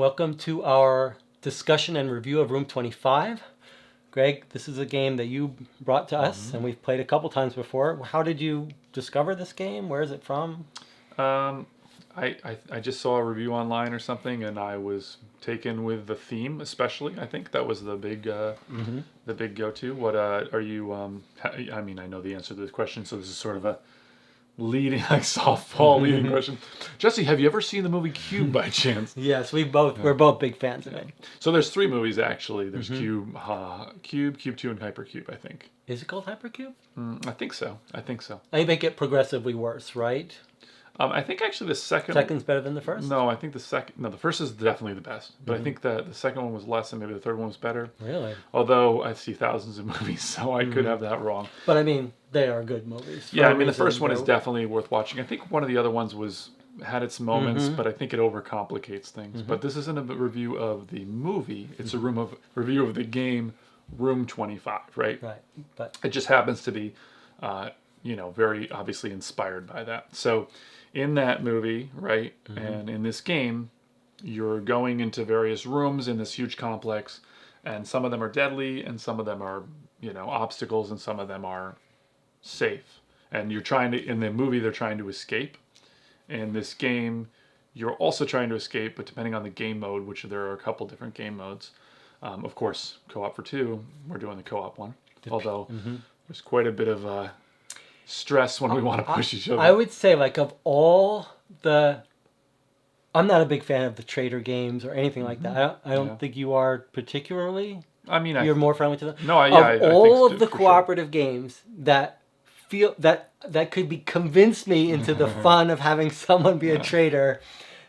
Welcome to our discussion and review of Room 25. Greg, this is a game that you brought to us, and we've played a couple times before. How did you discover this game? Where is it from? I just saw a review online or something, and I was taken with the theme, especially. I think that was the big go-to. What are you? I mean, I know the answer to this question, so this is sort of a leading, like softball leading question. Jesse, have you ever seen the movie Cube by chance? Yes, we're both big fans of it. So there's 3 movies actually. There's Cube, Cube 2, and Hypercube. I think. Is it called Hypercube? I think so. They make it progressively worse, right? I think actually the second's better than the first. No, I think the first is definitely the best, but I think that the second one was less, and maybe the third one was better. Really? Although I see thousands of movies, so I could have that wrong. But I mean, they are good movies. Yeah, I mean the first one is definitely worth watching. I think one of the other ones had its moments, but I think it overcomplicates things. But this isn't a review of the movie; it's a review of the game, Room 25, right? Right, but it just happens to be, very obviously inspired by that. So, in that movie, right, and in this game, you're going into various rooms in this huge complex, and some of them are deadly, and some of them are, obstacles, and some of them are safe. And in the movie, they're trying to escape. In this game, you're also trying to escape, but depending on the game mode, which there are a couple different game modes. Of course, co-op for 2, we're doing the co-op one. Although, there's quite a bit of stress when we want to push each other. I would say, of all the... I'm not a big fan of the trader games or anything like that. I don't think you are particularly. I mean, you're more friendly to them. No, I all think of the cooperative games that feel that could be convince me into the fun of having someone be a trader.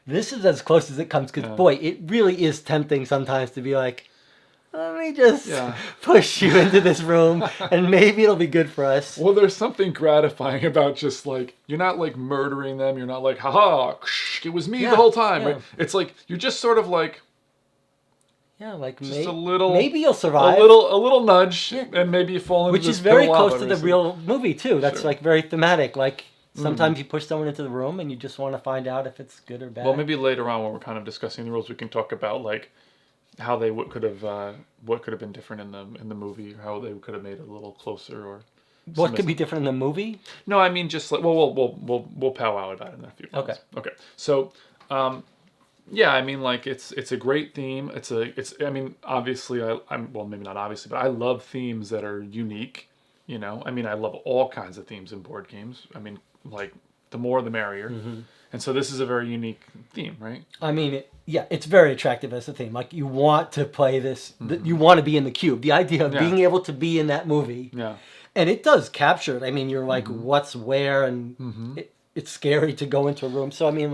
This is as close as it comes because boy, it really is tempting sometimes to be like, let me just push you into this room and maybe it'll be good for us. Well, there's something gratifying about just you're not murdering them. You're not haha, it was me the whole time, right? It's you're just sort of just a little, maybe you'll survive. A little nudge, and maybe you fall into which is very close to the real movie too. That's very thematic. Sometimes you push someone into the room and you just want to find out if it's good or bad. Well, maybe later on when we're kind of discussing the rules, we can talk about how they what could have been different in the movie, how they could have made it a little closer, or what could be different in the movie. No, I mean just we'll powwow about it in a few minutes. Okay. So, yeah, I mean it's a great theme. I mean obviously I'm maybe not obviously, but I love themes that are unique. I mean I love all kinds of themes in board games. I mean the more the merrier. And so this is a very unique theme, right? I mean, it's very attractive as a theme. You want to play this, you want to be in the cube. The idea of being able to be in that movie. Yeah. And it does capture it. I mean, you're what's where, and it's scary to go into a room. So, I mean,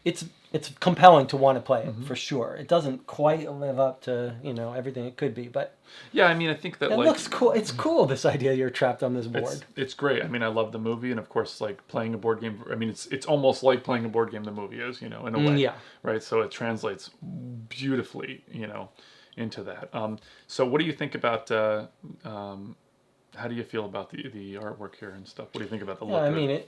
it's compelling to want to play it, for sure. It doesn't quite live up to, everything it could be, but... Yeah, I mean, I think that it looks cool. It's cool, this idea you're trapped on this board. It's great. I mean, I love the movie, and of course, playing a board game... I mean, it's almost like playing a board game the movie is, in a way. Yeah. Right? So it translates beautifully, into that. So what do you think about... how do you feel about the artwork here and stuff? What do you think about the look? I mean,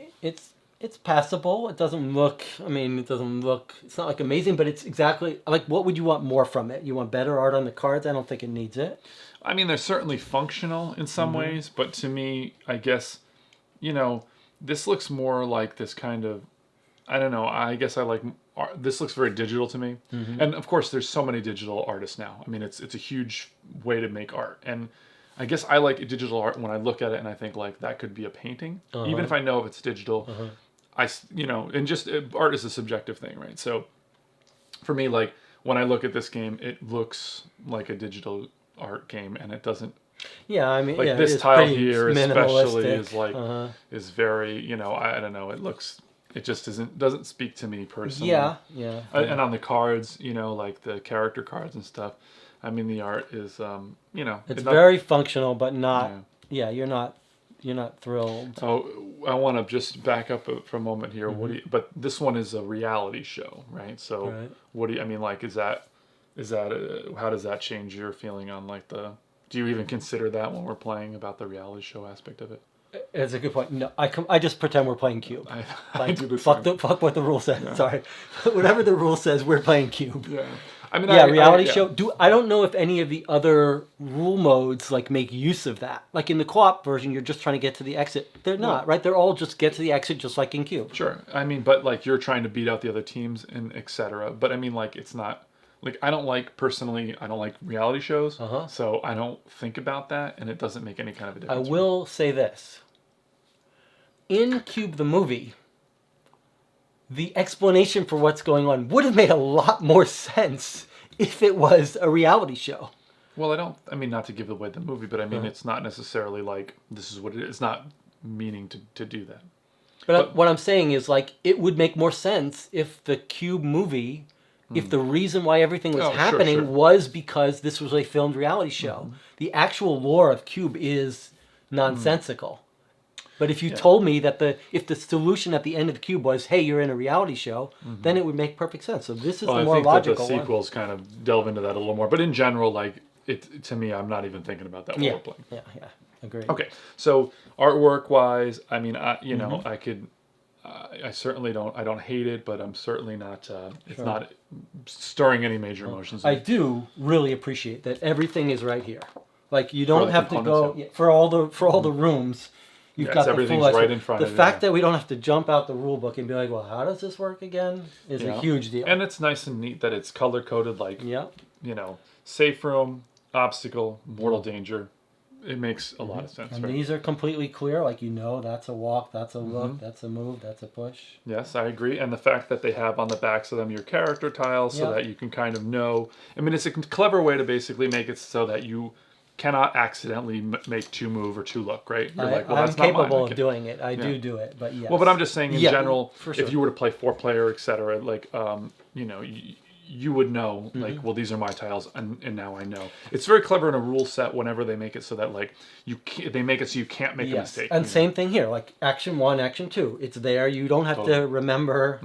it's passable. It doesn't look, it's not amazing, but it's exactly, what would you want more from it? You want better art on the cards? I don't think it needs it. I mean, they're certainly functional in some ways, but to me, I guess, this looks more like this kind of, I don't know, I guess I like art. This looks very digital to me. And of course, there's so many digital artists now. I mean, it's a huge way to make art. And I guess I like digital art when I look at it and I think that could be a painting, even if I know if it's digital. And just art is a subjective thing, right? So for me, when I look at this game, it looks like a digital art game, and it doesn't. Yeah, I mean, this tile here especially is very, I don't know. It just doesn't speak to me personally. Yeah. And on the cards, the character cards and stuff. I mean, the art is, it's very functional, but not. Yeah, you're not thrilled. Oh, I want to just back up for a moment here. But this one is a reality show, right? So what do you? I mean, how does that change your feeling on do you even consider that when we're playing about the reality show aspect of it? It's a good point. No, I just pretend we're playing Cube. I do the fuck what the rule says. Yeah. Sorry, whatever the rule says, we're playing Cube. Yeah, I mean, reality show. I don't know if any of the other rule modes like make use of that. Like in the co-op version, you're just trying to get to the exit. They're not, right? They're all just get to the exit, just like in Cube. Sure. I mean, but like you're trying to beat out the other teams and etc. But I mean, like it's not like I don't like reality shows, so I don't think about that, and it doesn't make any kind of a difference. I will say this: in Cube the movie, the explanation for what's going on would have made a lot more sense if it was a reality show. Well, I mean, not to give away the movie, but I mean, it's not necessarily like this is what it is. It's not meaning to do that. But what I'm saying is, like, it would make more sense if the Cube movie, if the reason why everything was happening was because this was a filmed reality show. The actual lore of Cube is nonsensical. But if you told me that if the solution at the end of the Cube was, hey, you're in a reality show, then it would make perfect sense. So this is the more logical one. I think that the sequels kind of delve into that a little more. But in general, like, to me, I'm not even thinking about that while we're playing. Yeah, agreed. Okay, so artwork-wise, I mean, I certainly don't hate it, but I'm certainly not, it's not stirring any major emotions. I do really appreciate that everything is right here. Like, you don't have to go, for all the rooms, you've got the full right in front of you. The fact that we don't have to jump out the rule book and be like, well, how does this work again, is a huge deal. And it's nice and neat that it's color-coded, like, safe room, obstacle, mortal danger. It makes a lot of sense. And these are completely clear, like that's a walk, that's a look, that's a move, that's a push. Yes, I agree. And the fact that they have on the backs of them your character tiles so that you can kind of know. I mean, it's a clever way to basically make it so that you cannot accidentally make two move or two look, right? You're like, well, I'm that's not capable mine. of doing it. I do it, but yes. Well, but I'm just saying in general, for sure. if you were to play 4-player, etc., like, you would know, like, well, these are my tiles, and now I know. It's very clever in a rule set whenever they make it so that, like, they make it so you can't make a mistake. And same thing here, like action 1, action 2. It's there. You don't have to remember.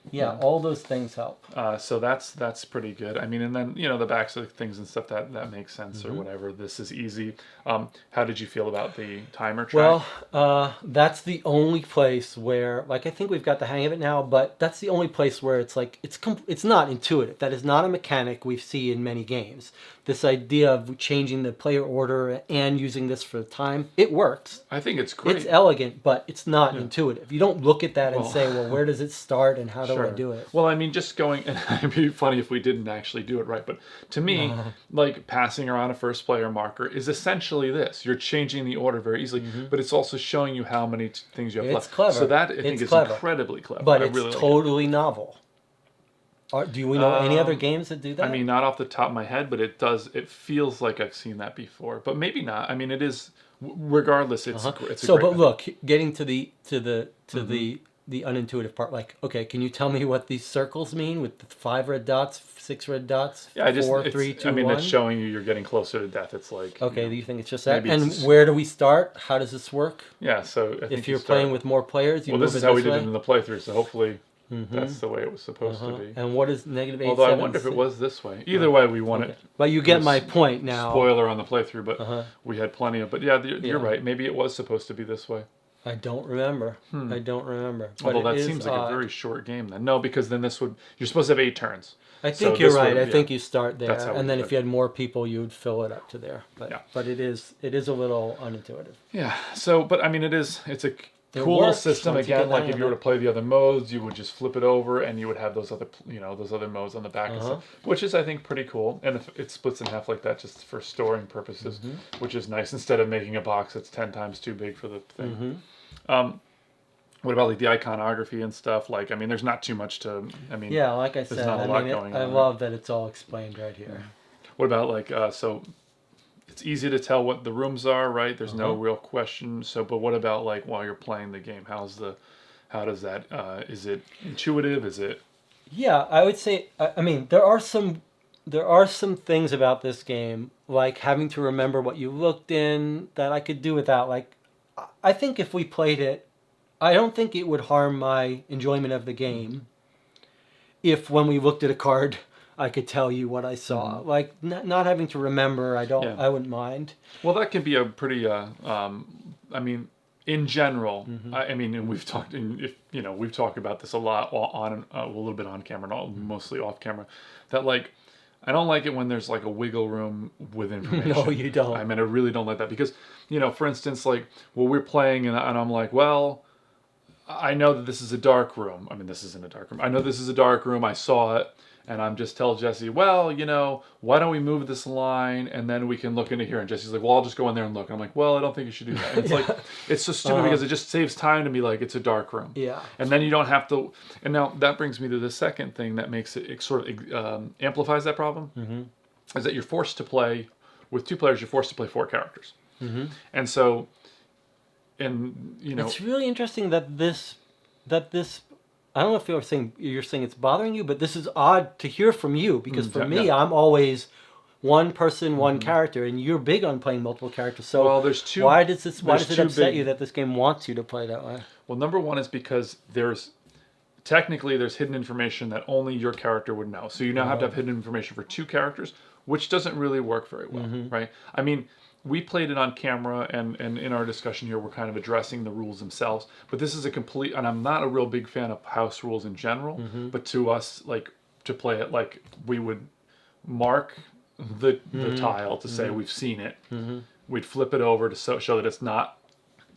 Yeah, all those things help. So that's pretty good. I mean, and then, the backs of things and stuff, that makes sense or whatever. This is easy. How did you feel about the timer track? Well, that's the only place where, like, I think we've got the hang of it now, but that's the only place where it's like, it's not intuitive. That is not a mechanic we see in many games. This idea of changing the player order and using this for time, it works. I think it's great. It's elegant, but it's not intuitive. You don't look at that and say, well, where does it start and how do I do it? Well, I mean, just going, and it'd be funny if we didn't actually do it right, but to me, like, passing around a first player marker is essentially this. You're changing the order very easily, but it's also showing you how many things you have left. It's clever. So that, I think, is incredibly clever. But it's really totally novel. Do we know any other games that do that? I mean, not off the top of my head, but it feels like I've seen that before. But maybe not. I mean, it is, regardless, it's a great but look, getting to the unintuitive part, like, okay, can you tell me what these circles mean with the 5 red dots, 6 red dots, 4, 3, 2, 1? It's showing you're getting closer to death. It's like, okay, do you think it's just that? And where do we start? How does this work? Yeah, so I think if you're playing with more players, you move this is how we did it in the playthrough, so hopefully that's the way it was supposed to be. And what is -8? Although I wonder if it was this way. Either way, we want it. But you get my point now. Spoiler on the playthrough, but we had plenty of. But you're right. Maybe it was supposed to be this way. I don't remember. Although that seems like a very short game then. No, because then you're supposed to have 8 turns. I think you're right. I think you start there, and then if you had more people, you'd fill it up to there. But it is a little unintuitive. Yeah. So, but I mean, it's a cool little system. Again, like if you were to play the other modes, you would just flip it over, and you would have those other modes on the back and stuff, which is, I think, pretty cool. And if it splits in half like that, just for storing purposes, which is nice. Instead of making a box that's 10 times too big for the thing. What about like the iconography and stuff? Like, I mean, there's not too much to. I mean, yeah, like I said, there's not a lot going on. I love that it's all explained right here. What about like so? It's easy to tell what the rooms are, right? There's no real question. So, but what about like while you're playing the game? How does that? Is it intuitive? Is it? Yeah, I would say. I mean, there are some things about this game, like having to remember what you looked in, that I could do without. Like, I think if we played it, I don't think it would harm my enjoyment of the game if when we looked at a card, I could tell you what I saw. Like, not having to remember, I wouldn't mind. Well, that can be a pretty, I mean, in general, I mean, and we've talked, we've talked about this a lot on a little bit on camera, not mostly off camera. That like, I don't like it when there's like a wiggle room with information. No, you don't. I mean, I really don't like that because, for instance, like, well, we're playing and I'm like, well, I know that this is a dark room. I mean, this isn't a dark room. I know this is a dark room. I saw it. And I'm just tell Jesse, well, why don't we move this line and then we can look into here? And Jesse's like, well, I'll just go in there and look. And I'm like, well, I don't think you should do that. And it's like, it's so stupid because it just saves time to be like, it's a dark room. Yeah. And then you don't have to. And now that brings me to the second thing that makes it sort of amplifies that problem, is that you're forced to play with 2 players. You're forced to play 4 characters. And so, it's really interesting that this. I don't know if you're saying it's bothering you, but this is odd to hear from you because for me, I'm always one person, one character, and you're big on playing multiple characters. So well, there's two. Why does it upset you that this game wants you to play that way? Well, number one is because there's hidden information that only your character would know. So you now have to have hidden information for 2 characters, which doesn't really work very well, right? I mean, we played it on camera, and in our discussion here, we're kind of addressing the rules themselves. But this is and I'm not a real big fan of house rules in general, but to us, like, to play it, like, we would mark the tile to say we've seen it. We'd flip it over to show that it's not.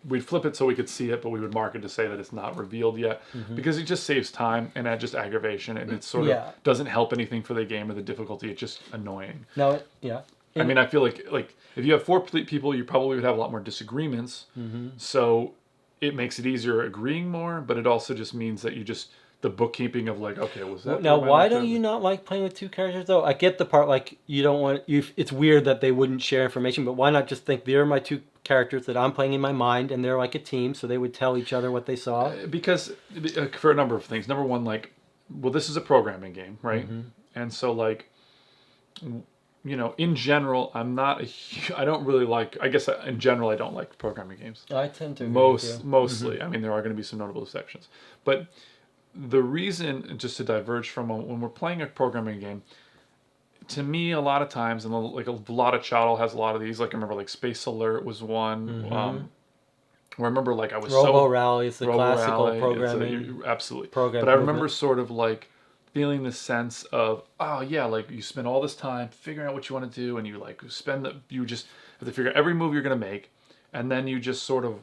We'd flip it so we could see it, but we would mark it to say that it's not revealed yet, because it just saves time and just aggravation, and it sort of doesn't help anything for the game or the difficulty. It's just annoying. No, I mean, I feel like if you have 4 people, you probably would have a lot more disagreements. So it makes it easier agreeing more, but it also just means that the bookkeeping of like, okay, was that... Now, why don't you not like playing with 2 characters, though? I get the part, like, you don't want... It's weird that they wouldn't share information, but why not just think, they're my 2 characters that I'm playing in my mind, and they're like a team, so they would tell each other what they saw? Because, for a number of things. Number one, like, well, this is a programming game, right? And so, like... in general, I don't really like, I guess in general, I don't like programming games. I tend to. Mostly. I mean, there are going to be some notable exceptions. But the reason, just to diverge from when we're playing a programming game, to me, a lot of times, and like a lot of Chattel has a lot of these, like I remember like Space Alert was one, where I remember like I was Robo Rally is the classical programming. Absolutely. But I remember sort of like, feeling the sense of, oh yeah, like you spend all this time figuring out what you want to do, and you like you just have to figure out every move you're going to make, and then you just sort of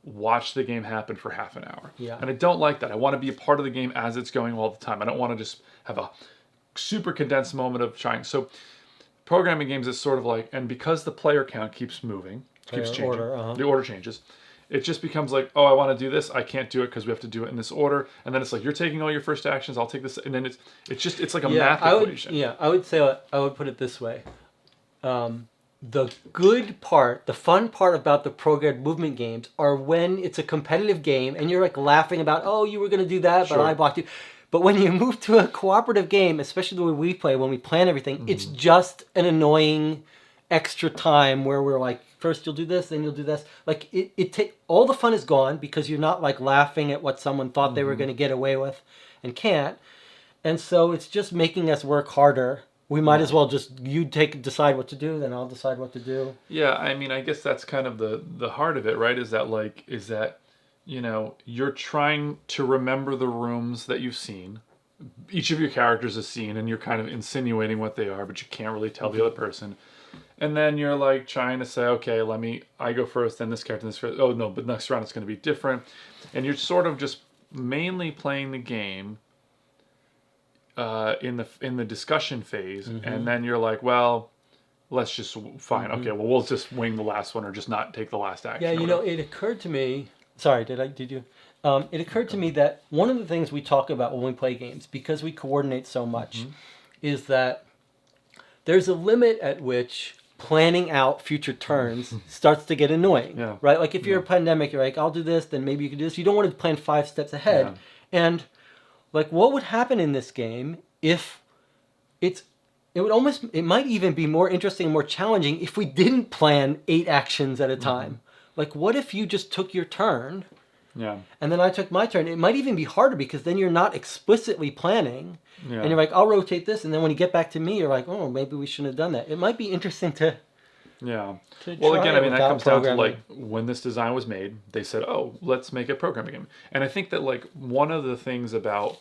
watch the game happen for half an hour. Yeah. And I don't like that. I want to be a part of the game as it's going all the time. I don't want to just have a super condensed moment of trying. So programming games is sort of like, and because the player count keeps moving, keeps changing, the order changes, it just becomes like, oh, I want to do this. I can't do it because we have to do it in this order. And then it's like, you're taking all your first actions. I'll take this. And then it's like a math equation. I would say, I would put it this way. The good part, the fun part about the programmed movement games are when it's a competitive game and you're like laughing about, oh, you were going to do that, but I blocked you. But when you move to a cooperative game, especially the way we play, when we plan everything, it's just an annoying extra time where we're like, first you'll do this, then you'll do this. Like all the fun is gone because you're not like laughing at what someone thought they were going to get away with and can't. And so it's just making us work harder. We might as well just decide what to do, then I'll decide what to do. Yeah, I mean, I guess that's kind of the heart of it, right? Is that you're trying to remember the rooms that you've seen. Each of your characters has seen, and you're kind of insinuating what they are, but you can't really tell the other person. And then you're like trying to say, okay, I go first, then this character, this first. Oh no, but next round it's going to be different. And you're sort of just mainly playing the game in the discussion phase, and then you're like, well, let's just fine. Okay, well, we'll just wing the last one or just not take the last action. Yeah, it occurred to me. Sorry, did you? It occurred to me that one of the things we talk about when we play games, because we coordinate so much, is that there's a limit at which planning out future turns starts to get annoying, right? Like if you're a pandemic, you're like, I'll do this, then maybe you can do this. You don't want to plan 5 steps ahead. Yeah. And like, what would happen in this game if it might even be more interesting and more challenging if we didn't plan 8 actions at a time. Like, what if you just took your turn? Yeah. And then I took my turn. It might even be harder because then you're not explicitly planning. Yeah. And you're like, I'll rotate this. And then when you get back to me, you're like, oh, maybe we shouldn't have done that. It might be interesting to Yeah. to Well, try again, it I mean, that without comes down to programming. like when this design was made, they said, "Oh, let's make a programming game." And I think that like one of the things about,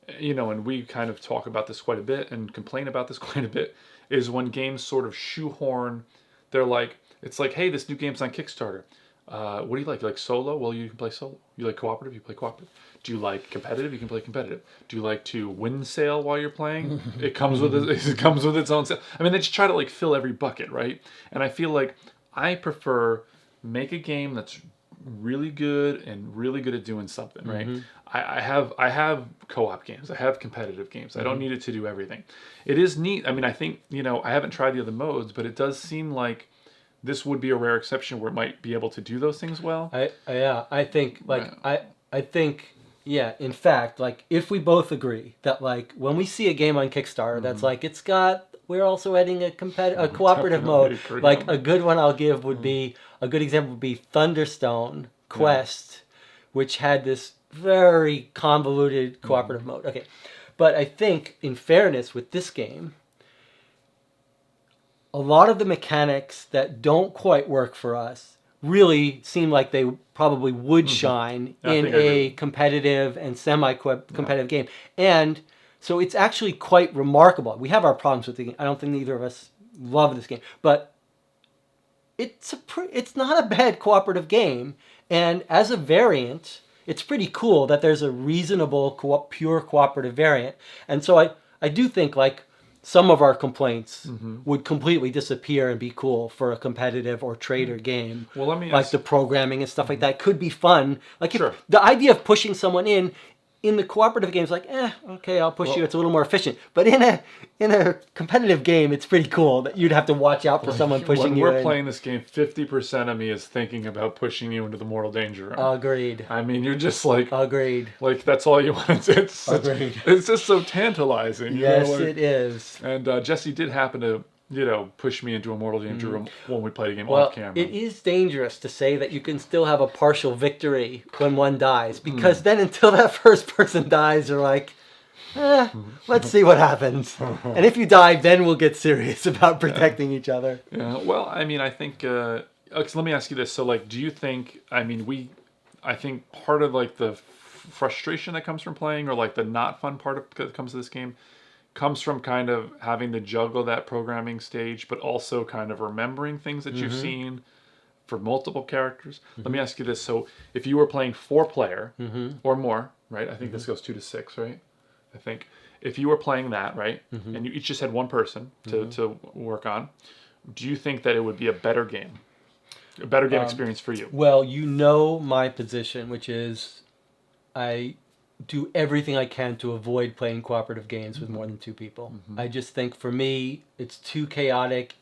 and we kind of talk about this quite a bit and complain about this quite a bit, is when games sort of shoehorn. They're like, it's like, "Hey, this new game's on Kickstarter. What do you like? You like solo? Well, you can play solo. You like cooperative? You play cooperative. Do you like competitive? You can play competitive. Do you like to win sale while you're playing? It comes with it comes with its own sale. I mean, they just try to like fill every bucket, right? And I feel like I prefer make a game that's really good and really good at doing something, right? I have co-op games. I have competitive games. I don't need it to do everything. It is neat. I mean, I think, I haven't tried the other modes, but it does seem like this would be a rare exception where it might be able to do those things well. I think like I think yeah, in fact, like if we both agree that like when we see a game on Kickstarter that's like we're also adding a a cooperative mode. Definitely agree Like on a that. good one I'll give would be a good example would be Thunderstone Quest, which had this very convoluted cooperative mode. Okay. But I think in fairness with this game, a lot of the mechanics that don't quite work for us really seem like they probably would shine I in think I agree. a competitive and semi-competitive game. And so it's actually quite remarkable. We have our problems with the game. I don't think either of us love this game, but it's not a bad cooperative game. And as a variant, it's pretty cool that there's a reasonable pure cooperative variant. And so I do think like some of our complaints would completely disappear and be cool for a competitive or trader game. Well, let me Like ask. the programming and stuff like that could be fun. Like Sure. if the idea of pushing someone in the cooperative games, like, okay, I'll push Well- you. It's a little more efficient. But in a competitive game, it's pretty cool that you'd have to watch out for someone pushing When you we're in. playing this game, 50% of me is thinking about pushing you into the mortal danger room. Agreed. I mean, you're just like, Agreed. that's all you want. Agreed. It's just so tantalizing. Yes, like- it is. And Jesse did happen to, push me into a mortal danger room when we played a game Well, off camera. it is dangerous to say that you can still have a partial victory when one dies, because then until that first person dies, you're like, let's see what happens. And if you die, then we'll get serious about protecting each other. Yeah, well, I mean, I think. Alex, let me ask you this. So, like, do you think? I mean, I think part of like the frustration that comes from playing, or like the not fun part that comes to this game, comes from kind of having to juggle that programming stage, but also kind of remembering things that you've seen for multiple characters. Let me ask you this. So if you were playing 4-player or more, right? I think this goes 2 to 6, right? I think if you were playing that, right? And you each just had one person to work on, do you think that it would be a better game? A better game experience for you? Well, you know my position, which is I do everything I can to avoid playing cooperative games with more than 2 people. I just think for me, it's too chaotic.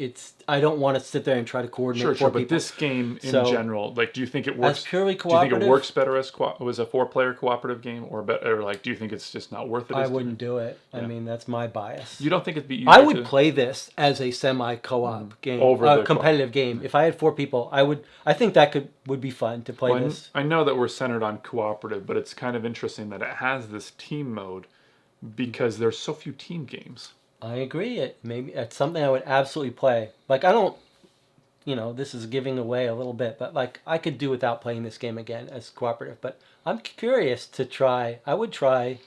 I don't want to sit there and try to coordinate 4 Sure. people. But this game in So, general, like, do you think it works? as purely Do you think it cooperative? works better as was a 4-player cooperative game, or like, do you think it's just not worth it? I as wouldn't do it. I Yeah. mean, that's my bias. You don't think it'd be easier I would to... play this as a semi-co-op game, Over the competitive game. If I had 4 people, I think that would be fun to play Well, this. I know that we're centered on cooperative, but it's kind of interesting that it has this team mode because there's so few team games. I agree. It's something I would absolutely play. Like I don't, this is giving away a little bit, but like I could do without playing this game again as cooperative. But I'm curious to try. I would try.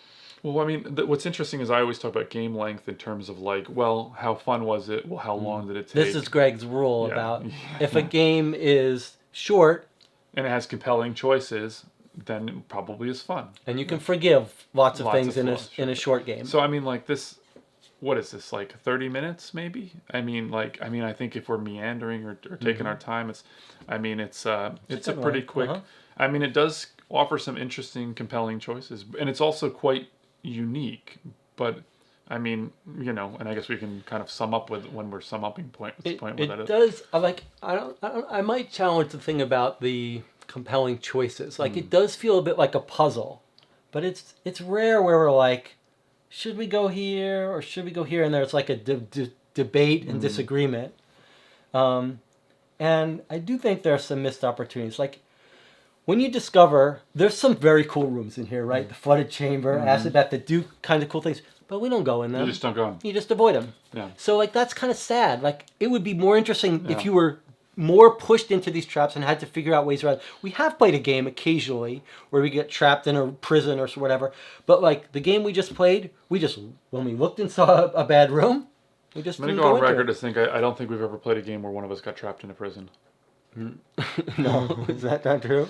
Well, I mean, what's interesting is I always talk about game length in terms of like, well, how fun was it? Well, how long did it take? This is Greg's rule Yeah. about if a game is short and it has compelling choices, then it probably is fun. and you can forgive lots of Lots things of in flaws, a short game. So I mean, like this, what is this, like 30 minutes maybe? I think if we're meandering or taking our time, it's a good pretty one. quick. I mean, it does offer some interesting, compelling choices, and it's also quite unique. But I mean, and I guess we can kind of sum up with when we're summing point. What's the point with It that? does. I might challenge the thing about the compelling choices. Like it does feel a bit like a puzzle, but it's rare where we're like, should we go here or should we go here? And there's like a debate and disagreement. And I do think there are some missed opportunities. Like when you discover there's some very cool rooms in here, right? The flooded chamber, acid bath that do kind of cool things. but we don't go in them. You just don't go in. You just avoid them. Yeah. So like that's kind of sad. Like it would be more interesting if you were more pushed into these traps and had to figure out ways around. We have played a game occasionally where we get trapped in a prison or whatever, but like the game we just played, when we looked and saw a bad room, we just I'm gonna go on record to think I don't think we've ever played a game where one of us got trapped in a prison. No, is that not true?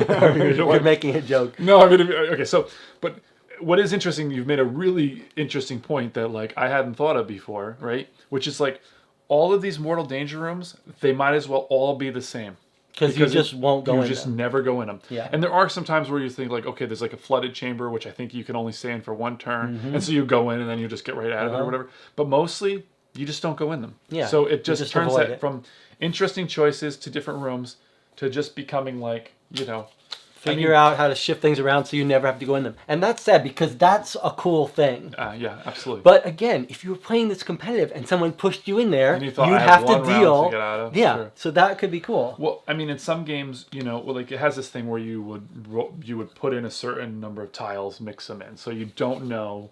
You're You're making a joke. No, I mean, okay, so, but what is interesting, you've made a really interesting point that, like, I hadn't thought of before, right? Which is, like, all of these mortal danger rooms, they might as well all be the same. Because you just won't go in them. You just never go in them. Yeah. And there are some times where you think, like, okay, there's, like, a flooded chamber, which I think you can only stay in for one turn. And so you go in and then you just get right out of it or whatever. But mostly, you just don't go in them. Yeah. So it just turns avoid that from interesting choices to different rooms to just becoming, like, you know... Figure out how to shift things around so you never have to go in them. And that's sad because that's a cool thing. Yeah, absolutely. But again, if you were playing this competitive and someone pushed you in there, and you'd I have to one round deal. To get out of. Yeah, Sure. so that could be cool. Well, I mean, in some games, you know, like it has this thing where you would put in a certain number of tiles, mix them in, so you don't know,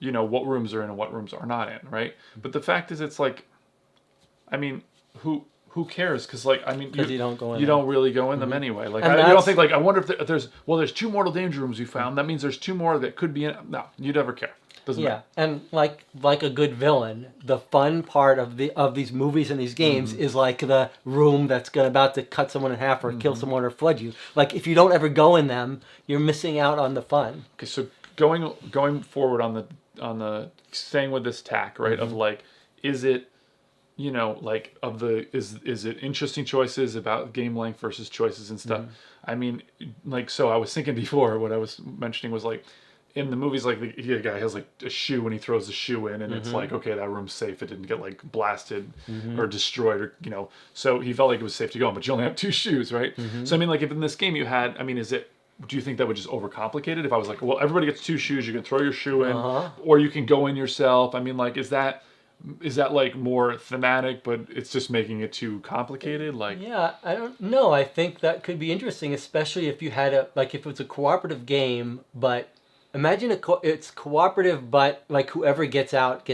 you know, what rooms are in and what rooms are not in, right? But the fact is, it's like, I mean, who cares? Because, like, I mean, you don't go in. You don't really go in them anyway. Like, And you don't think, like, I wonder if there's 2 mortal danger rooms we found. That means there's 2 more that could be in. No, you never care. Doesn't matter. And like a good villain, the fun part of these movies and these games is like the room that's about to cut someone in half or kill someone or flood you. Like if you don't ever go in them, you're missing out on the fun. Okay, so going forward on the staying with this tack, right? Of like, is it, you know, like is it interesting choices about game length versus choices and stuff? I mean, like, so I was thinking before, what I was mentioning was like, in the movies, like the guy has like a shoe and he throws the shoe in and it's like, okay, that room's safe. It didn't get like blasted or destroyed or, you know, so he felt like it was safe to go in, but you only have 2 shoes, right? So I mean, like if in this game you had, I mean, do you think that would just overcomplicate it? If I was like, well, everybody gets 2 shoes, you can throw your shoe in or you can go in yourself. I mean, like, is that like more thematic, but it's just making it too complicated? Like, yeah, I don't know. I think that could be interesting, especially if you had if it was a cooperative game, but imagine it's cooperative, but like whoever gets out,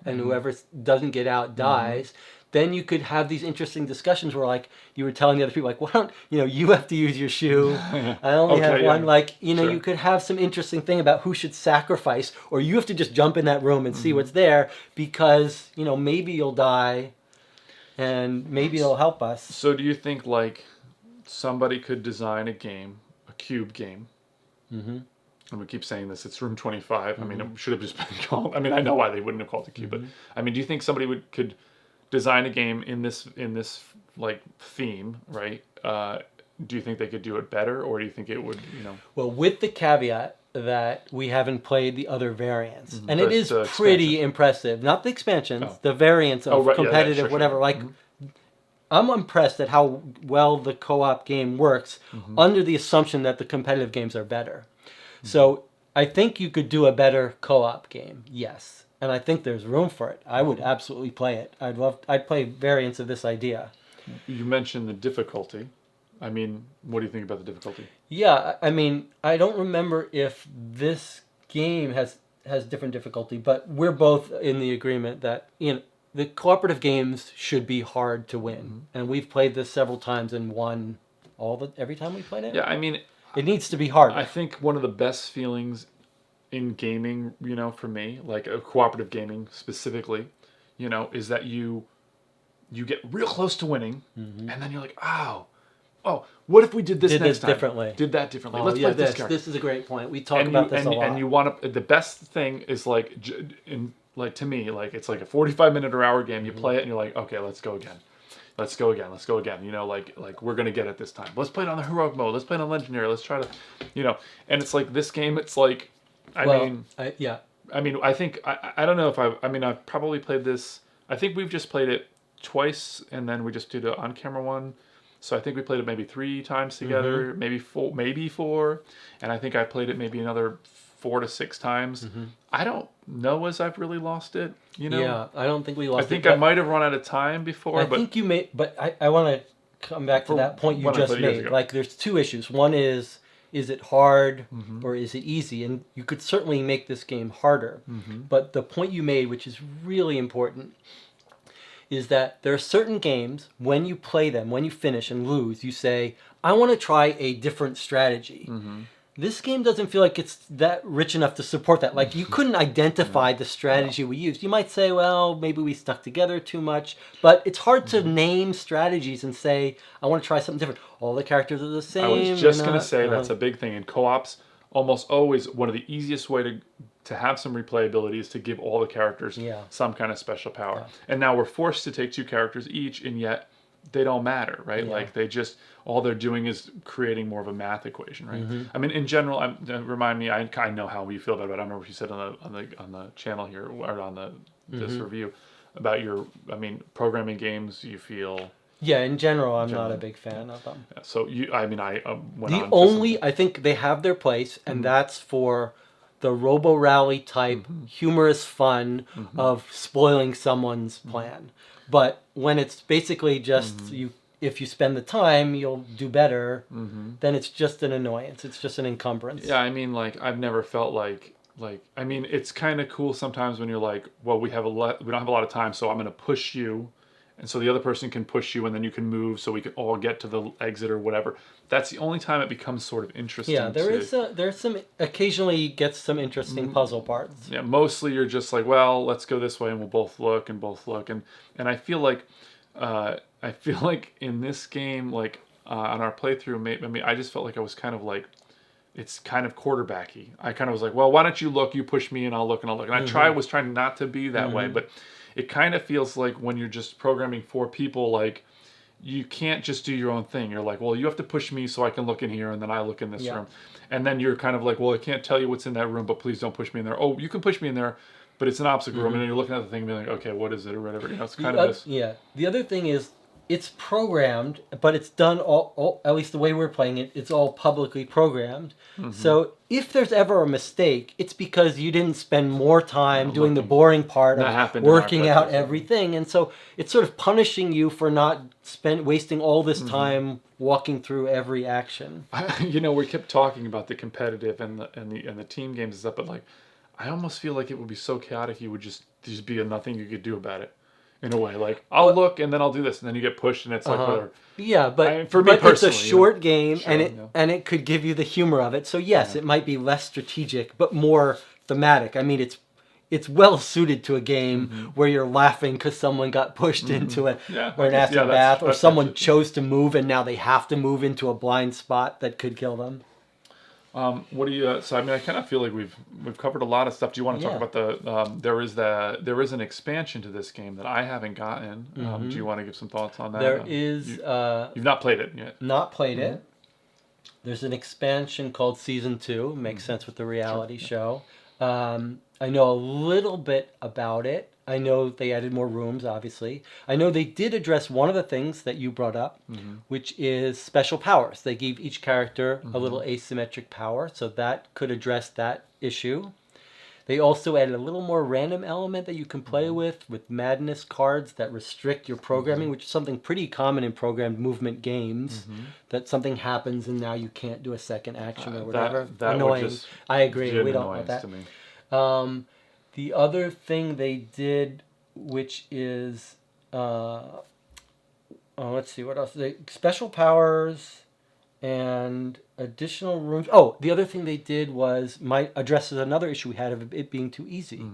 and whoever doesn't get out dies. Then you could have these interesting discussions where, like, you were telling the other people, like, well, don't, you know, you have to use your shoe. I only have one. Like, you know, you could have some interesting thing about who should sacrifice, or you have to just jump in that room and see what's there because, you know, maybe you'll die and maybe it'll help us. So do you think, like, somebody could design a cube game? And we keep saying this, it's room 25. I mean, it should have just been called, I mean, I know why they wouldn't have called it cube, but I mean, do you think somebody could design a game in this like theme, right? Do you think they could do it better, or do you think it would, you know? Well, with the caveat that we haven't played the other variants, and it is pretty impressive. Not the expansions, the variants of competitive, whatever. Like, I'm impressed at how well the co-op game works under the assumption that the competitive games are better. So I think you could do a better co-op game, yes. And I think there's room for it. I would absolutely play it. I'd play variants of this idea. You mentioned the difficulty. I mean, what do you think about the difficulty? Yeah, I mean, I don't remember if this game has different difficulty, but we're both in the agreement that, you know, the cooperative games should be hard to win. And we've played this several times and won every time we played it. Yeah, I mean, it needs to be hard. I think one of the best feelings in gaming, you know, for me, like a cooperative gaming specifically, you know, is that you get real close to winning, and then you're like, oh, what if we did this next time? Differently. Did that differently. Oh, Let's play this character. This is a great point. We talk about this a lot. And you want to, the best thing is like, to me, like it's like a 45-minute or hour game. You play it and you're like, okay, let's go again. Let's go again. You know, like we're going to get it this time. Let's play it on the heroic mode. Let's play it on legendary. Let's try to, you know, and it's like this game, it's like, I mean, I think, I don't know if I've probably played this, I think we've just played it twice and then we just did an on-camera one. So I think we played it maybe 3 times together, maybe 4, and I think I played it maybe another 4 to 6 times. I don't know as I've really lost it, you know? Yeah, I don't think we lost it. I think I might have run out of time before. I think you may, but I want to come back to that point you just made. Like, there's 2 issues. One is Is it hard or is it easy? And you could certainly make this game harder. But the point you made, which is really important, is that there are certain games, when you play them, when you finish and lose, you say, I want to try a different strategy. This game doesn't feel like it's that rich enough to support that. Like, you couldn't identify the strategy we used. You might say, well, maybe we stuck together too much. But it's hard to name strategies and say, I want to try something different. All the characters are the same. I was just going to say that's a big thing. In co-ops, almost always one of the easiest way to have some replayability is to give all the characters some kind of special power. And now we're forced to take 2 characters each, and yet they don't matter, right? Like, they just, all they're doing is creating more of a math equation, right? I mean, in general, remind me, I kind of know how you feel about it. I remember what you said on the channel here, or on this review, about programming games, you feel... Yeah, in general, I'm not a big fan of them. Yeah, so I I think they have their place, and that's for the Robo Rally type humorous fun of spoiling someone's plan. But when it's basically just if you spend the time, you'll do better, then it's just an annoyance. It's just an encumbrance. Yeah, I mean, like, I've never felt like I mean, it's kind of cool sometimes when you're like, well, we don't have a lot of time, so I'm going to push you. And so the other person can push you, and then you can move, so we can all get to the exit or whatever. That's the only time it becomes sort of interesting. Yeah, there's some occasionally you get some interesting puzzle parts. Yeah, mostly you're just like, well, let's go this way, and we'll both look, and I feel like in this game, like on our playthrough, I just felt like I was kind of like, it's kind of quarterbacky. I kind of was like, well, why don't you look? You push me, and I'll look, and I'll look. And I was trying not to be that way, but it kind of feels like when you're just programming 4 people, like, you can't just do your own thing. You're like, well, you have to push me so I can look in here, and then I look in this room. And then you're kind of like, well, I can't tell you what's in that room, but please don't push me in there. Oh, you can push me in there, but it's an obstacle room. And then you're looking at the thing and being like, okay, what is it or whatever. It's kind of this. Yeah. The other thing is, it's programmed, but it's done all at least the way we're playing it, it's all publicly programmed. So if there's ever a mistake, it's because you didn't spend more time doing the boring part of working out everything. And so it's sort of punishing you for not wasting all this time walking through every action. We kept talking about the competitive and the team games and stuff, but like, I almost feel like it would be so chaotic, you would just be nothing you could do about it. In a way, like, I'll look and then I'll do this, and then you get pushed, and it's like whatever. Yeah, but for me personally, it's a short game, and it could give you the humor of it. So yes, it might be less strategic, but more thematic. I mean, it's well suited to a game where you're laughing because someone got pushed into it, or an acid bath, or someone chose to move and now they have to move into a blind spot that could kill them. What do you? So I mean, I kind of feel like we've covered a lot of stuff. Do you want to talk about there is an expansion to this game that I haven't gotten. Do you want to give some thoughts on that? There is. You've not played it yet. Not played it. There's an expansion called Season 2. Makes sense with the reality show. I know a little bit about it. I know they added more rooms, obviously. I know they did address one of the things that you brought up, which is special powers. They gave each character a little asymmetric power, so that could address that issue. They also added a little more random element that you can play with madness cards that restrict your programming, which is something pretty common in programmed movement games, that something happens and now you can't do a second action or whatever. That annoying. I agree. We don't want that. To me. The other thing they did, which is, let's see, what else? Special powers and additional rooms. Oh, the other thing they did addresses another issue we had of it being too easy.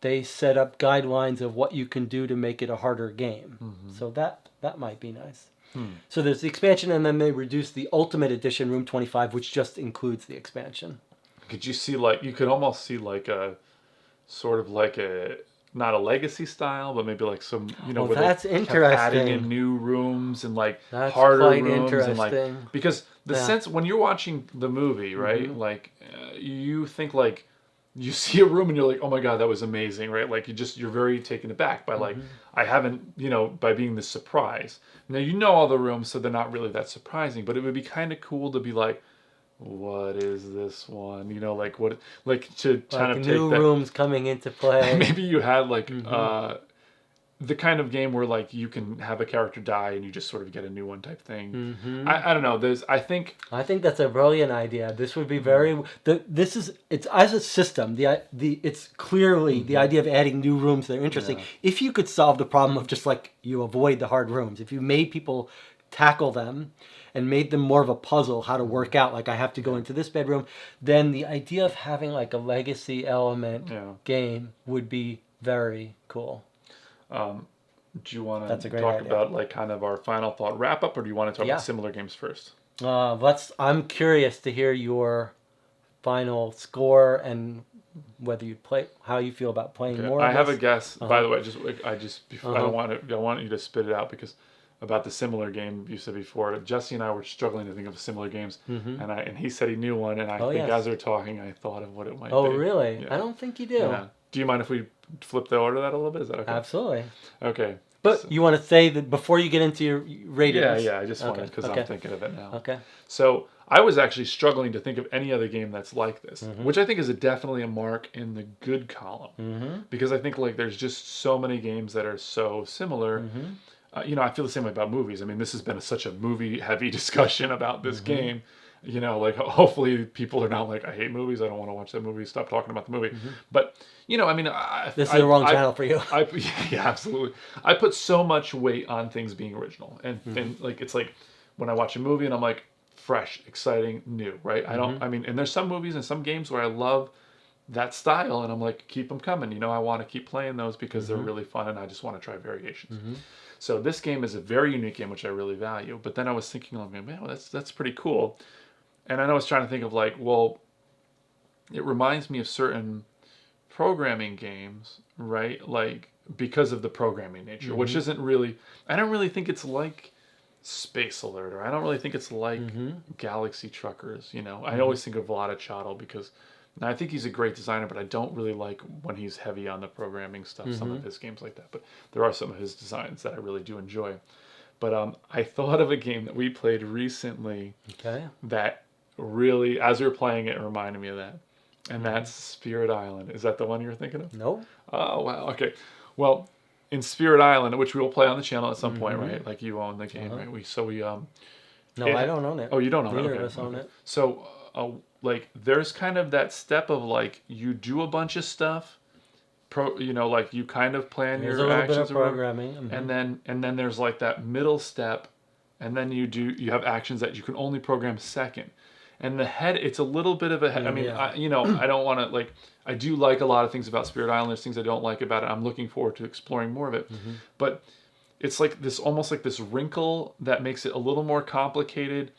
They set up guidelines of what you can do to make it a harder game. So that might be nice. So there's the expansion, and then they reduced the Ultimate Edition, Room 25, which just includes the expansion. Could you see, like, you could almost see like a sort of like not a legacy style, but maybe like some, where that's interesting. Adding in new rooms and like that's harder quite rooms interesting. and like, because the sense when you're watching the movie, right? Like you think like you see a room and you're like, oh my god, that was amazing, right? Like you're very taken aback by like I haven't, by being this surprise. Now all the rooms, so they're not really that surprising, but it would be kind of cool to be like, what is this one? Like what? Like to kind of take new rooms coming into play. Maybe you had like the kind of game where like you can have a character die and you just sort of get a new one type thing. Mm-hmm. I don't know. I think that's a brilliant idea. This would be very. It's as a system. It's clearly the idea of adding new rooms that are interesting. Yeah. If you could solve the problem of just like you avoid the hard rooms, if you made people tackle them and made them more of a puzzle how to work out, like I have to go into this bedroom, then the idea of having like a legacy element game would be very cool. Do you want to talk about like kind of our final thought wrap up, or do you want to talk about similar games first? I'm curious to hear your final score and whether you play, how you feel about playing more. I have a guess. By the way, I don't want you to spit it out because about the similar game you said before. Jesse and I were struggling to think of similar games, and he said he knew one, and I think as they're talking, I thought of what it might be. Oh, really? Yeah. I don't think you do. Yeah. Do you mind if we flip the order that a little bit? Is that okay? Absolutely. Okay. But you want to say that before you get into your ratings? Yeah. I just wanted because I'm thinking of it now. Okay. So I was actually struggling to think of any other game that's like this, which I think is definitely a mark in the good column, because I think like there's just so many games that are so similar. I feel the same way about movies. I mean, this has been such a movie-heavy discussion about this game. Like hopefully people are not like, I hate movies, I don't want to watch that movie, stop talking about the movie. But, I mean... This is the wrong channel for you. Yeah, absolutely. I put so much weight on things being original. And like, it's like when I watch a movie and I'm like, fresh, exciting, new, right? And there's some movies and some games where I love that style and I'm like, keep them coming. I want to keep playing those because they're really fun and I just want to try variations. So this game is a very unique game, which I really value. But then I was thinking, like, man, that's pretty cool. And I was trying to think of like, well, it reminds me of certain programming games, right? Like because of the programming nature, which isn't really, I don't really think it's like Space Alert, or I don't really think it's like Galaxy Truckers, I always think of Vlada Chotl because I think he's a great designer, but I don't really like when he's heavy on the programming stuff, some of his games like that. But there are some of his designs that I really do enjoy. But I thought of a game that we played recently that really, as we were playing it, reminded me of that. And that's Spirit Island. Is that the one you're thinking of? No. Oh, wow. Okay. Well, in Spirit Island, which we will play on the channel at some point, right? Like you own the game, right? No, I don't own it. Oh, you don't own it? Neither of us own it. So, like, there's kind of that step of, like, you do a bunch of stuff, like, you kind of plan your actions. There's a little bit of programming. And then there's, like, that middle step, and then you have actions that you can only program second. And the head, it's a little bit of a head. I mean, I don't want to, like, I do like a lot of things about Spirit Island. There's things I don't like about it. I'm looking forward to exploring more of it. But it's like this, almost like this wrinkle that makes it a little more complicated.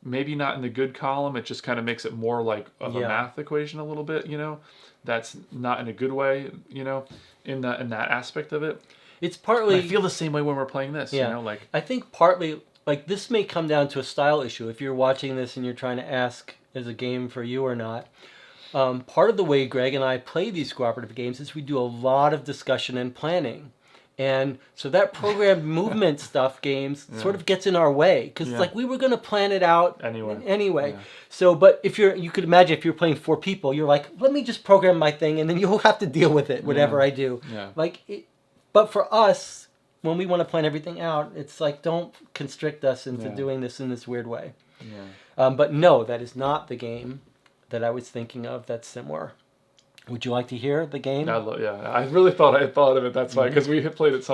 Maybe not in the good column. It just kind of makes it more like of a math equation a little bit, That's not in a good way, in that aspect of it. It's partly... I feel the same way when we're playing this, like... I think partly... Like, this may come down to a style issue. If you're watching this and you're trying to ask, is a game for you or not? Part of the way Greg and I play these cooperative games is we do a lot of discussion and planning. And so that programmed movement stuff games sort of gets in our way. Because it's like, we were going to plan it out anyway. Yeah. So, but if you could imagine if you're playing 4 people, you're like, let me just program my thing and then you'll have to deal with it, whatever I do. Yeah. But for us... when we want to plan everything out, it's like, don't constrict us into doing this in this weird way. Yeah. But no, that is not the game that I was thinking of that's similar. Would you like to hear the game? I really thought I thought of it. That's why, because we had played it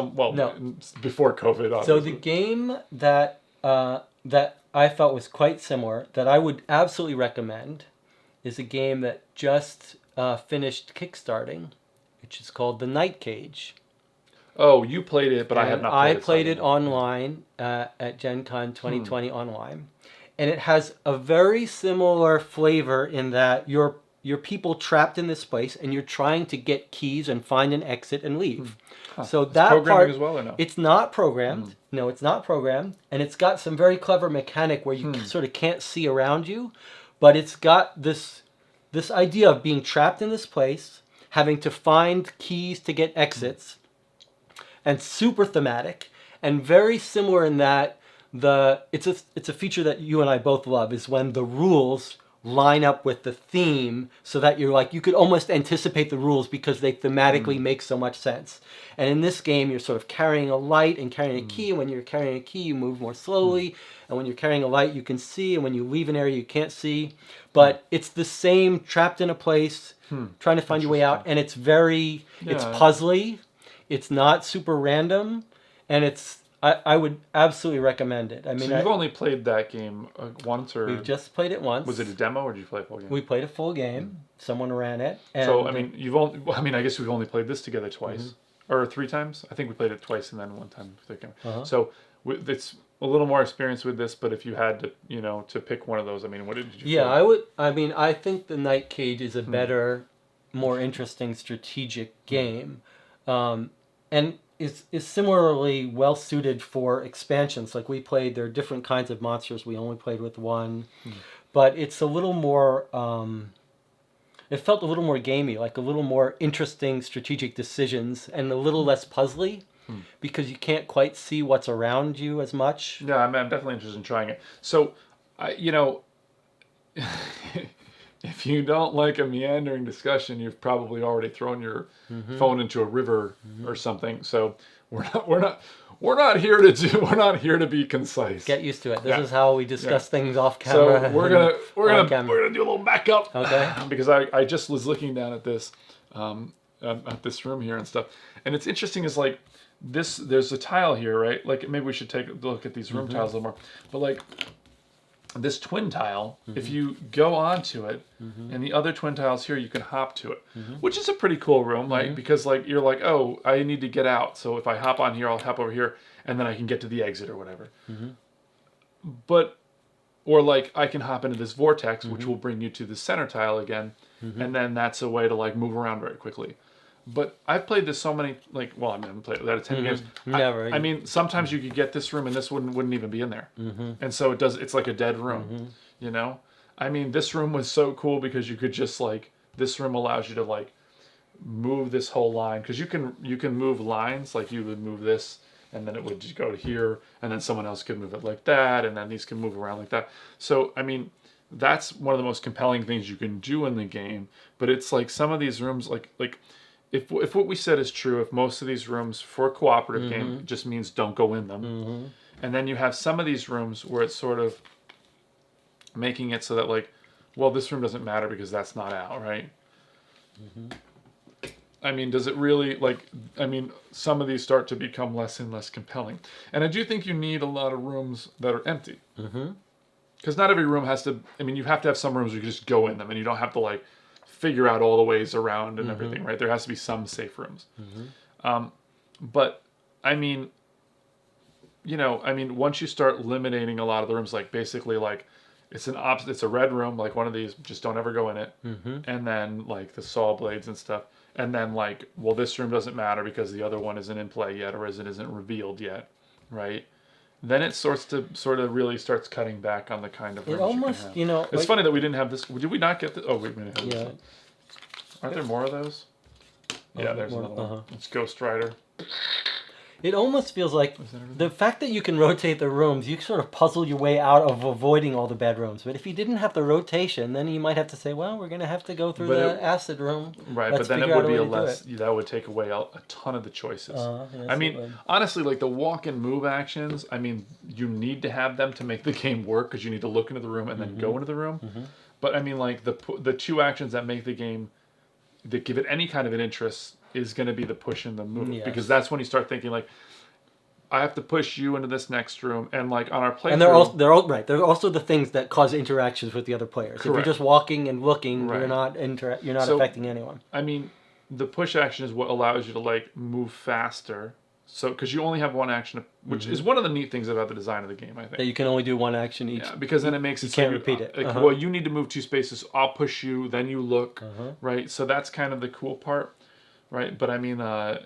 before COVID, obviously. So the game that I thought was quite similar, that I would absolutely recommend, is a game that just finished kickstarting, which is called The Night Cage. Oh, you played it, but I have not played it. I played it online at Gen Con 2020 online. And it has a very similar flavor in that you're people trapped in this place and you're trying to get keys and find an exit and leave. So that programming part as well, or no? It's not programmed. No, it's not programmed. And it's got some very clever mechanic where you sort of can't see around you, but it's got this idea of being trapped in this place, having to find keys to get exits. And super thematic, and very similar in that it's a feature that you and I both love is when the rules line up with the theme so that you're like, you could almost anticipate the rules because they thematically make so much sense. And in this game, you're sort of carrying a light and carrying a key. And when you're carrying a key, you move more slowly. And when you're carrying a light, you can see. And when you leave an area, you can't see. But it's the same, trapped in a place, trying to find your way out. And it's very, it's puzzly. It's not super random. And it's, I would absolutely recommend it. I mean, so you've only played that game once, or we've just played it once. Was it a demo, or did you play a full game? We played a full game. Someone ran it. And so I mean, I guess we've only played this together twice or 3 times. I think we played it twice and then one time for the game. So it's a little more experience with this. But if you had to, to pick one of those, I mean, what did you? Yeah, I would. I mean, I think the Night Cage is a better, more interesting strategic game, and is similarly well suited for expansions. Like we played, there are different kinds of monsters. We only played with one, but it's a little more. It felt a little more gamey, like a little more interesting strategic decisions, and a little less puzzly, because you can't quite see what's around you as much. Yeah, I'm definitely interested in trying it. So, if you don't like a meandering discussion, you've probably already thrown your phone into a river or something. So we're not here to be concise. Get used to it. This is how we discuss things off camera. So we're gonna do a little backup. Okay. Because I just was looking down at this room here and stuff, and it's interesting. Is like this. There's a tile here, right? Like maybe we should take a look at these room tiles a little more. But like this twin tile, if you go onto it, and the other twin tiles here, you can hop to it, which is a pretty cool room, like because like you're like, oh, I need to get out, so if I hop on here, I'll hop over here, and then I can get to the exit or whatever. But or like I can hop into this vortex, which will bring you to the center tile again, and then that's a way to like move around very quickly. But I've played this so many, like, well, I haven't played it out of 10 games. Never. I mean, sometimes you could get this room and this wouldn't even be in there. And so it's like a dead room, I mean, this room was so cool because you could just like, this room allows you to like move this whole line. Because you can move lines, like you would move this and then it would just go to here and then someone else could move it like that. And then these can move around like that. So, I mean, that's one of the most compelling things you can do in the game. But it's like some of these rooms, like, if what we said is true, if most of these rooms for a cooperative game just means don't go in them, and then you have some of these rooms where it's sort of making it so that like, well, this room doesn't matter because that's not out, right? I mean, does it really, like, I mean, some of these start to become less and less compelling. And I do think you need a lot of rooms that are empty. Because not every room has to, I mean, you have to have some rooms where you can just go in them and you don't have to like, figure out all the ways around and everything, right? There has to be some safe rooms. But I mean, once you start eliminating a lot of the rooms, like basically like it's a red room, like one of these, just don't ever go in it. And then like the saw blades and stuff. And then like, well, this room doesn't matter because the other one isn't in play yet, or isn't revealed yet, right? Then it sort of really starts cutting back on the kind of rooms almost, you can have. It's like, funny that we didn't have this. Did we not get this? Oh, wait a minute. Yeah. Aren't there more of those? Yeah, there's another one. It's Ghost Rider. It almost feels like the fact that you can rotate the rooms, you sort of puzzle your way out of avoiding all the bedrooms. But if you didn't have the rotation, then you might have to say, well, we're going to have to go through the acid room. Right, but then it would be that would take away a ton of the choices. Yes, I mean, honestly, like the walk and move actions, I mean, you need to have them to make the game work because you need to look into the room and then go into the room. But I mean, like the 2 actions that make the game, that give it any kind of an interest, is going to be the push and the move, because that's when you start thinking like, I have to push you into this next room, and like on our playthrough, and they're all right. They're also the things that cause interactions with the other players. Correct. If you're just walking and looking, you're not affecting anyone. I mean, the push action is what allows you to like move faster. So, because you only have one action, which is one of the neat things about the design of the game, I think. That you can only do one action each. Yeah, because then it makes it you can't repeat it. Like, well, you need to move 2 spaces. I'll push you, then you look, right? So that's kind of the cool part, right? But I mean, like,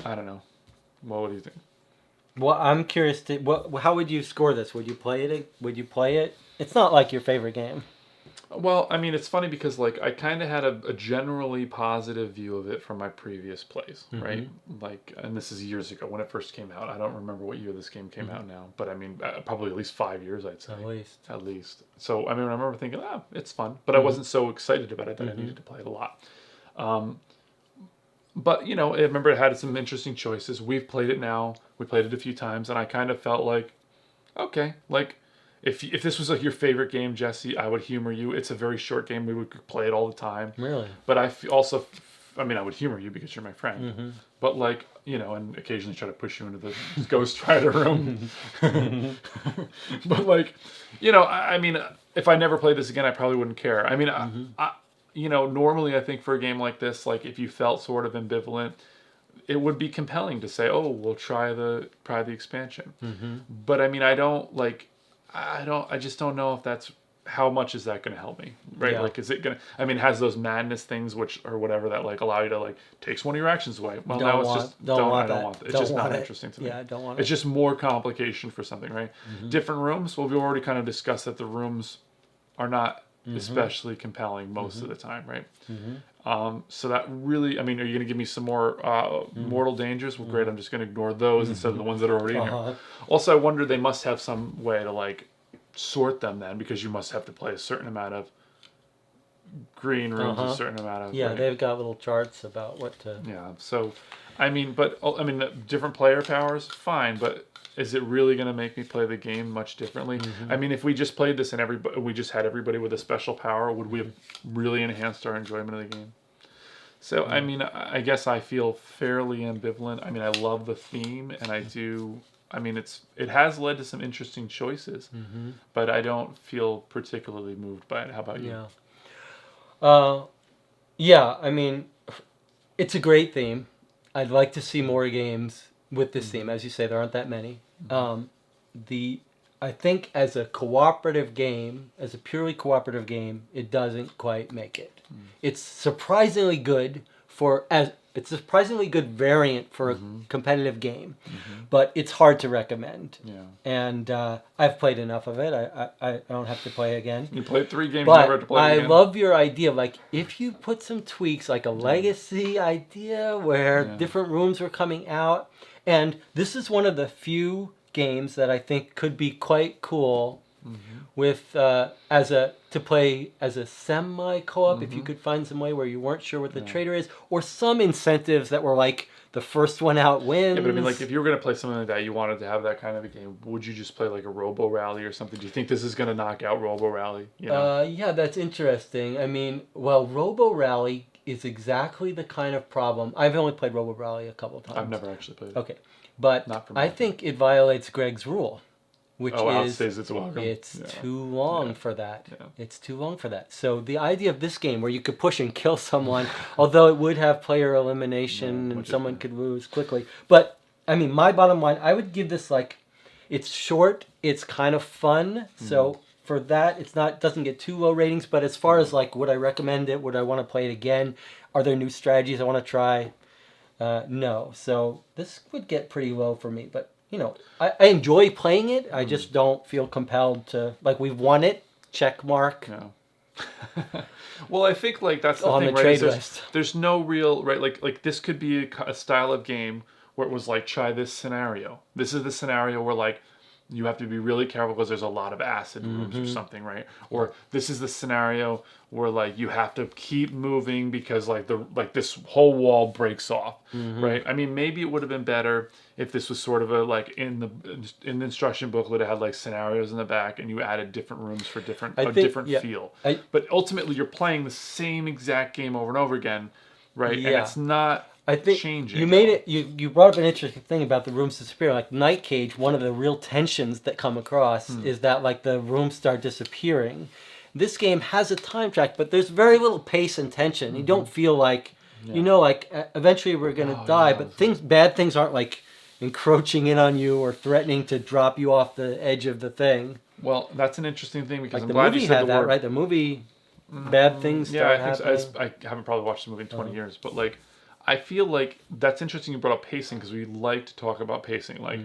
I don't know. What do you think? Well, I'm curious how would you score this? Would you play it? It's not like your favorite game. Well, I mean, it's funny because like I kind of had a generally positive view of it from my previous plays, right? Like, and this is years ago when it first came out. I don't remember what year this game came out now, but I mean, probably at least 5 years, I'd say. At least. At least. So, I mean, I remember thinking, it's fun, but I wasn't so excited about it that I needed to play it a lot. But, you know, I remember it had some interesting choices. We've played it now. We played it a few times, and I kind of felt like, okay, like, if this was like your favorite game, Jesse, I would humor you. It's a very short game. We would play it all the time. Really? But I mean, I would humor you because you're my friend. But like, you know, and occasionally try to push you into the Ghost Rider room. But like, you know, I mean, if I never played this again, I probably wouldn't care. I mean, you know, normally I think for a game like this, like if you felt sort of ambivalent, it would be compelling to say, oh, we'll try the expansion. But I mean, I just don't know if that's, how much is that going to help me, right? Like, is it going to, I mean, it has those madness things, which, or whatever, that like allow you to like, takes one of your actions away. Well, now it's just, I don't want it. It's just not interesting to me. Yeah, I don't want it. It's just more complication for something, right? Different rooms, well, we've already kind of discussed that the rooms are not especially compelling most of the time, right? So that really, I mean, are you going to give me some more Mortal Dangers? Well, great, I'm just going to ignore those instead of the ones that are already in here. Also, I wonder, they must have some way to like sort them then, because you must have to play a certain amount of green rooms, a certain amount of... Yeah, right? they've got little charts about what to... Yeah, so, I mean, the different player powers, fine, but is it really going to make me play the game much differently? I mean, if we just played this and we just had everybody with a special power, would we have really enhanced our enjoyment of the game? So, I mean, I guess I feel fairly ambivalent. I mean, I love the theme, and I do... I mean, it has led to some interesting choices, but I don't feel particularly moved by it. How about you? Yeah. Yeah, I mean, it's a great theme. I'd like to see more games with this theme. As you say, there aren't that many. I think as a cooperative game, as a purely cooperative game, it doesn't quite make it. It's surprisingly good it's a surprisingly good variant for a competitive game, but it's hard to recommend. Yeah. And I've played enough of it. I don't have to play again. You played 3 games, but never had to play again. I love your idea. Like, if you put some tweaks, like a legacy idea where different rooms were coming out, and this is one of the few games that I think could be quite cool with to play as a semi-co-op, if you could find some way where you weren't sure what the trader is, or some incentives that were like the first one out wins. Yeah, but I mean, like, if you were going to play something like that, you wanted to have that kind of a game, would you just play like a Robo Rally or something? Do you think this is going to knock out Robo Rally? You know? Yeah, that's interesting. I mean, well, Robo Rally is exactly the kind of problem. I've only played Robo Rally a couple of times. I've never actually played it. Okay, but I think it violates Greg's rule. Which outstays its welcome. It's too long for that. Yeah. It's too long for that. So the idea of this game where you could push and kill someone, although it would have player elimination and someone could lose quickly. But, I mean, my bottom line, I would give this, like, it's short, it's kind of fun. So for that, it doesn't get too low ratings. But as far as, like, would I recommend it? Would I want to play it again? Are there new strategies I want to try? No. So this would get pretty low for me. But, you know, I enjoy playing it. I just don't feel compelled to, like, we've won it, check mark. No. Well, I think, like, that's the thing, right? There's no real, right, like this could be a style of game where it was like, try this scenario. This is the scenario where, like, you have to be really careful because there's a lot of acid rooms or something, right? Or this is the scenario where, like, you have to keep moving because, like, this whole wall breaks off, right? I mean, maybe it would have been better if this was sort of a, like, in the instruction booklet, it had, like, scenarios in the back and you added different rooms for different feel. But ultimately, you're playing the same exact game over and over again, right? Yeah. And it's not... I think changing. You made it. You brought up an interesting thing about the rooms disappearing. Like Night Cage, one of the real tensions that come across is that, like, the rooms start disappearing. This game has a time track, but there's very little pace and tension. You don't feel like, you know, like eventually we're gonna die, but bad things aren't like encroaching in on you or threatening to drop you off the edge of the thing. Well, that's an interesting thing because like I'm glad you said the word. Right? The movie, bad things. Start happening. I haven't probably watched the movie in 20 years, but, like, I feel like that's interesting you brought up pacing because we like to talk about pacing. Like,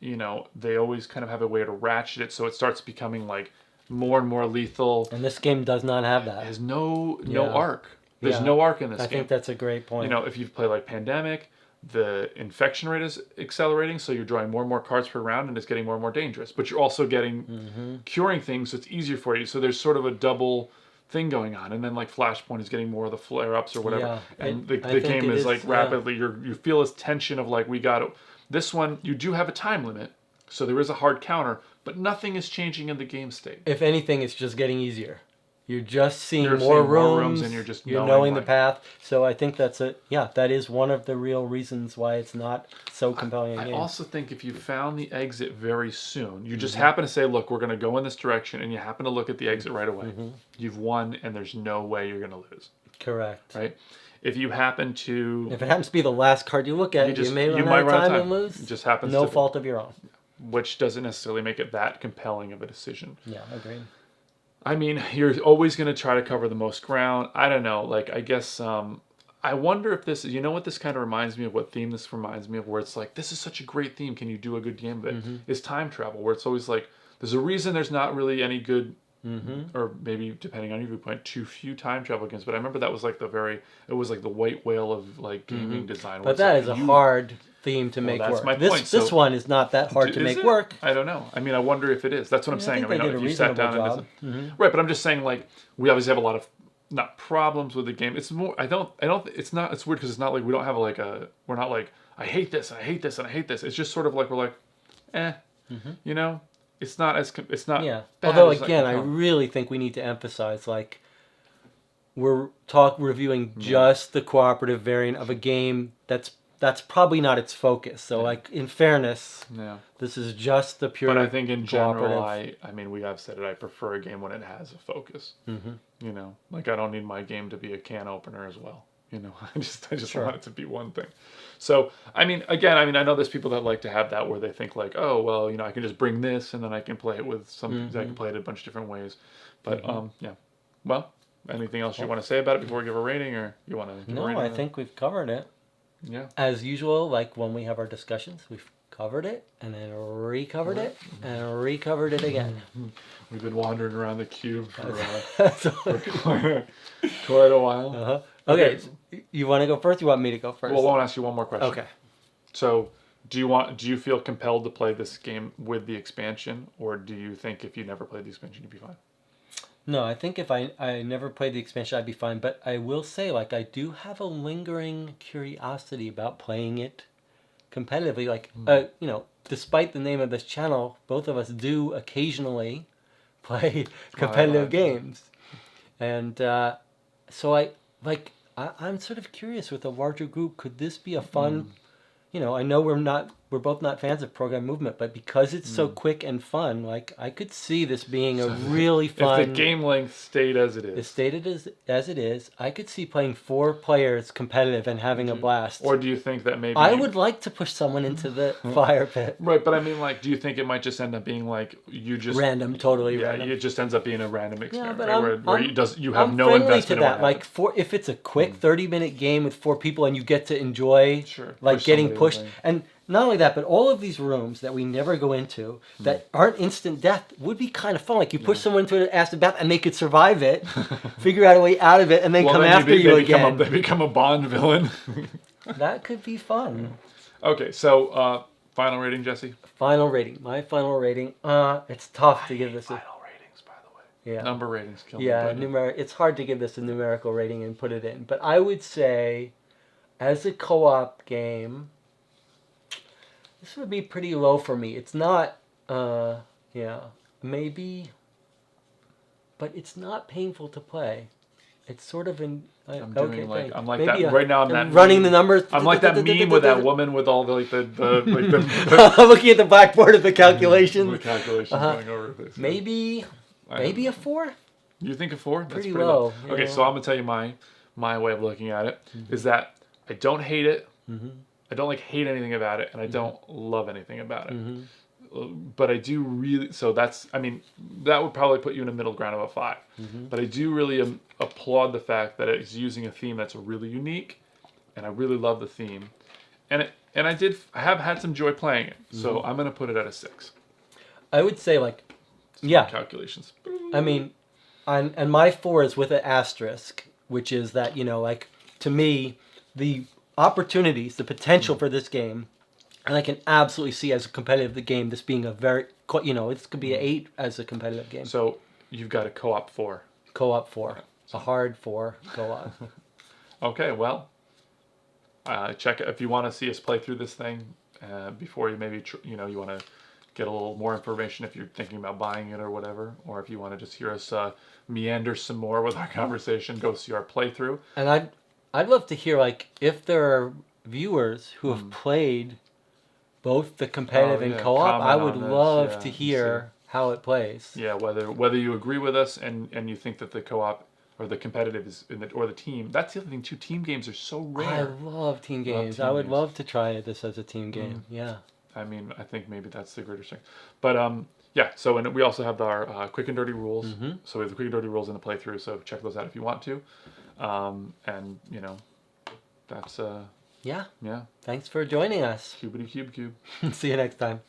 you know, they always kind of have a way to ratchet it so it starts becoming, like, more and more lethal. And this game does not have that. It has no arc. There's Yeah. no arc in this I game. think that's a great point. You know, if you've played like Pandemic, the infection rate is accelerating, so you're drawing more and more cards per round, and it's getting more and more dangerous. But you're also getting curing things, so it's easier for you. So there's sort of a double thing going on, and then like Flashpoint is getting more of the flare-ups or whatever, and the game is like rapidly. You feel this tension of like, we got to. This one, you do have a time limit, so there is a hard counter, but nothing is changing in the game state. If anything, it's just getting easier. You're just seeing more rooms, and you're just knowing the path. So I think that is one of the real reasons why it's not so compelling a game. I also think if you found the exit very soon, you just happen to say, look, we're going to go in this direction, and you happen to look at the exit right away, you've won, and there's no way you're going to lose. Correct. Right? If you happen to... If it happens to be the last card you look at, you may run out of time and lose. It just happens no fault of your own. Which doesn't necessarily make it that compelling of a decision. Yeah, agreed. I mean, you're always going to try to cover the most ground. I don't know. Like, I guess, I wonder if this, you know what this kind of reminds me of, what theme this reminds me of, where it's like, this is such a great theme. Can you do a good game of it? Is time travel, where it's always like, there's a reason there's not really any good, or maybe depending on your viewpoint, too few time travel games. But I remember that was like it was like the white whale of like gaming design. But that is a hard theme to make that's work. My point. This one is not that hard to make work. I don't know. I mean, I wonder if it is. That's what I'm saying. I mean, if you sat down and right, but I'm just saying, like, we obviously have a lot of not problems with the game. It's more. It's not. It's weird because it's not like we don't have like a. We're not like, I hate this and I hate this and I hate this. It's just sort of like, we're like, you know. It's not as. It's not. Yeah. Bad Although as, again, like, I really think we need to emphasize, like, we're reviewing just the cooperative variant of a game that's probably not its focus. So, like, in fairness, this is just the pure. But I think in general, I mean, we have said it. I prefer a game when it has a focus. You know, like, I don't need my game to be a can opener as well. You know, I just want it to be one thing. So, I mean, again, I know there's people that like to have that where they think like, oh, well, you know, I can just bring this and then I can play it with some. I can play it a bunch of different ways. But yeah, well, anything else you want to say about it before we give a rating, or you want to? No, I think we've covered it. Yeah. As usual, like when we have our discussions, we've covered it and then recovered it and recovered it again. We've been wandering around the cube for quite a while. Okay, you want to go first? You want me to go first? Well, I want to ask you one more question. Okay. So, do you feel compelled to play this game with the expansion, or do you think if you never played the expansion, you'd be fine? No, I think if I never played the expansion, I'd be fine. But I will say, like, I do have a lingering curiosity about playing it competitively. Like, you know, despite the name of this channel, both of us do occasionally play competitive games. And so I'm sort of curious with a larger group, could this be a fun, you know, I know we're both not fans of program movement, but because it's so quick and fun, like, I could see this being a really fun. If the game length stayed as it is. It's stated as it is. I could see playing 4 players competitive and having a blast. Or do you think that maybe... I would like to push someone into the fire pit. Right, but I mean, like, do you think it might just end up being like, you just... Totally random. Yeah, it just ends up being a random experiment, but right? where you have I'm no friendly investment to in that. Like, if it's a quick 30-minute game with 4 people and you get to enjoy, like, getting pushed... And not only that, but all of these rooms that we never go into that aren't instant death would be kind of fun. Like, you push someone into an acid bath and they could survive it, figure out a way out of it, and then come after you again. They become a Bond villain. That could be fun. Okay, so final rating, Jesse? Final rating. My final rating. It's tough to give this final ratings, by the way. Yeah. Number ratings kill me. It's hard to give this a numerical rating and put it in. But I would say, as a co-op game, this would be pretty low for me. It's not, maybe, but it's not painful to play. It's sort of in. I'm like that right now. I'm running the numbers. I'm like that meme with that woman with all the I'm looking at the blackboard of the calculations. The calculations going over this. Maybe a 4. You think a 4? That's pretty low. Okay, so I'm gonna tell you my way of looking at it is that I don't hate it. I don't hate anything about it, and I don't love anything about it. But I do really, so that's, I mean, that would probably put you in a middle ground of a 5. But I do really applaud the fact that it's using a theme that's really unique, and I really love the theme. And I have had some joy playing it, so I'm going to put it at a 6. I would say, like, Yeah. calculations. I mean, and my 4 is with an asterisk, which is that, like, to me, the opportunities, the potential for this game, and I can absolutely see as a competitive game this being a very, this could be an 8 as a competitive game. So you've got a co-op 4. Co-op 4. A hard 4 co-op. Okay, well, check it if you want to see us play through this thing before you maybe you want to get a little more information if you're thinking about buying it or whatever, or if you want to just hear us meander some more with our conversation, go see our playthrough. And I'd love to hear, like, if there are viewers who have played both the competitive and co-op. I would love to hear how it plays. Yeah, whether you agree with us and you think that the co-op or the competitive is or the team. That's the other thing too. Team games are so rare. I love team games. I would love to try this as a team game. Yeah. I mean, I think maybe that's the greater strength. But yeah. So and we also have our quick and dirty rules. So we have the quick and dirty rules in the playthrough. So check those out if you want to. And that's yeah. Yeah. Thanks for joining us. Cubity cube cube. See you next time.